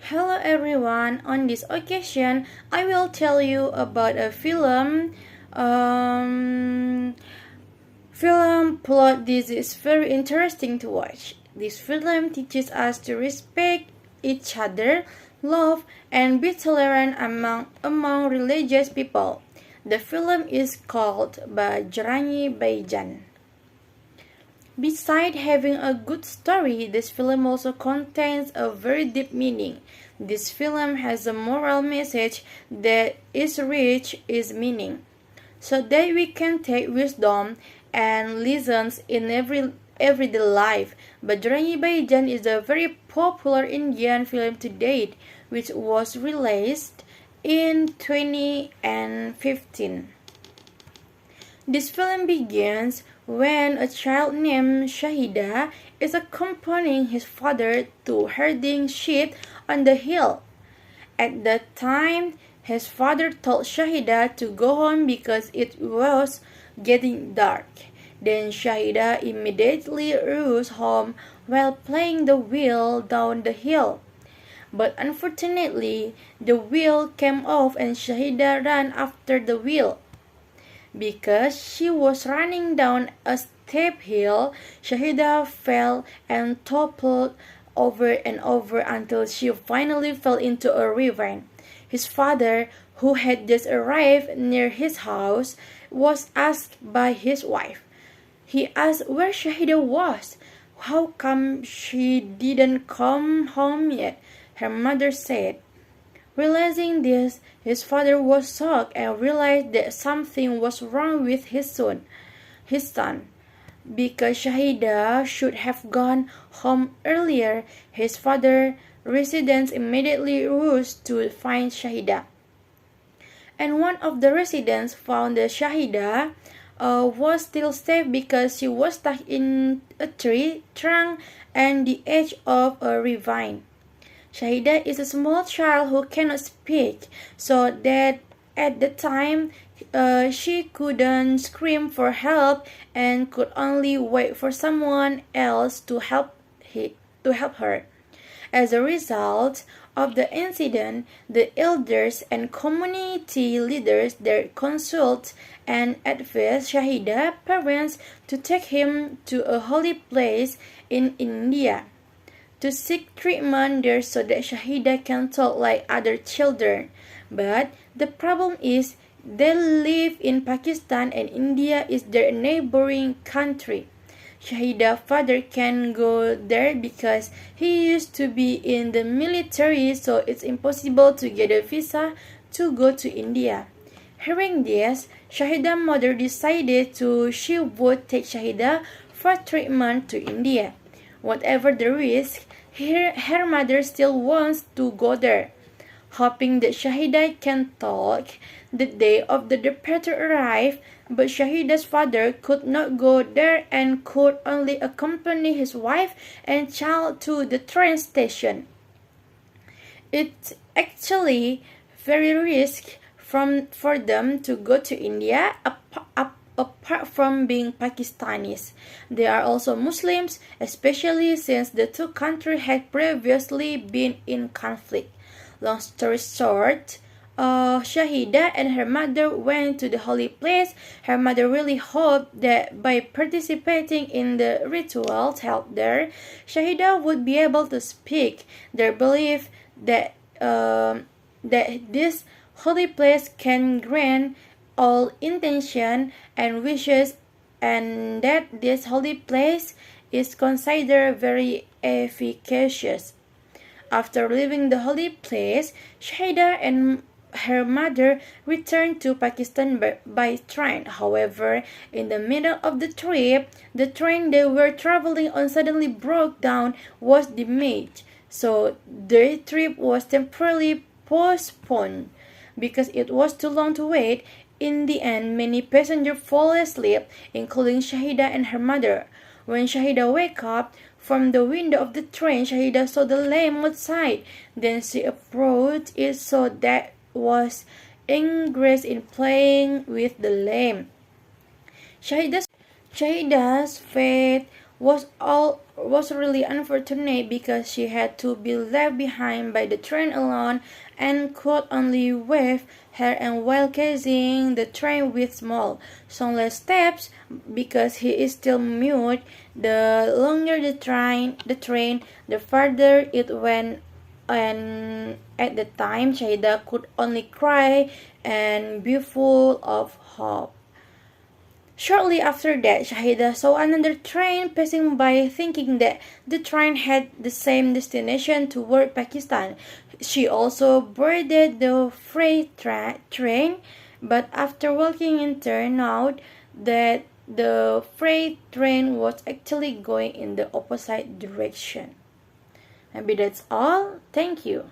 Hello everyone. On this occasion, I will tell you about a Um, film plot. This is very interesting to watch. This film teaches us to respect each other, love, and be tolerant among religious people. The film is called Bajrangi Baijan. Besides having a good story, this film also contains a very deep meaning. This film has a moral message that is rich in meaning, so that we can take wisdom and lessons in everyday life. Bajrangi Baijan is a very popular Indian film to date, which was released in 2015. This film begins when a child named Shahida is accompanying his father to herding sheep on the hill. At that time, his father told Shahida to go home because it was getting dark. Then Shahida immediately rushed home while playing the wheel down the hill. But unfortunately, the wheel came off and Shahida ran after the wheel. Because she was running down a steep hill, Shahida fell and toppled over and over until she finally fell into a ravine. His father, who had just arrived near his house, was asked by his wife. He asked where Shahida was. How come she didn't come home yet? Her mother said. Realizing this, his father was shocked and realized that something was wrong with his son. Because Shahida should have gone home earlier, his father's residents immediately rushed to find Shahida. And one of the residents found that Shahida was still safe because she was stuck in a tree trunk and the edge of a ravine. Shahida is a small child who cannot speak, so that at the time she couldn't scream for help and could only wait for someone else to help her. As a result of the incident, the elders and community leaders there consult and advise Shahida parents to take him to a holy place in India to seek treatment there so that Shahida can talk like other children. But the problem is they live in Pakistan and India is their neighboring country. Shahida's father can go there because he used to be in the military, so it's impossible to get a visa to go to India. Hearing this, Shahida's mother decided she would take Shahida for treatment to India. Whatever the risk, her mother still wants to go there. Hoping that Shahida can talk, the day of the departure arrived, but Shahida's father could not go there and could only accompany his wife and child to the train station. It's actually very risky for them to go to India apart from being Pakistanis. They are also Muslims, especially since the two countries had previously been in conflict. Long story short, Shahida and her mother went to the holy place. Her mother really hoped that by participating in the rituals held there, Shahida would be able to speak. Their belief that this holy place can grant all intention and wishes, and that this holy place is considered very efficacious. After leaving the holy place, Shahida and her mother returned to Pakistan by train. However, in the middle of the trip, the train they were traveling on suddenly broke down, was damaged. So the trip was temporarily postponed. Because it was too long to wait, in the end, many passengers fall asleep, including Shahida and her mother. When Shahida woke up from the window of the train, Shahida saw the lamp outside. Then she approached it so that was engaged in playing with the lamp. Shahida's faith was really unfortunate because she had to be left behind by the train alone and could only wave her and while casing the train with small, soundless steps because he is still mute. The longer the train, the farther it went, and at the time Shahida could only cry and be full of hope. Shortly after that, Shahida saw another train passing by, thinking that the train had the same destination toward Pakistan. She also boarded the freight train, but after walking in turned out that the freight train was actually going in the opposite direction. Maybe that's all. Thank you.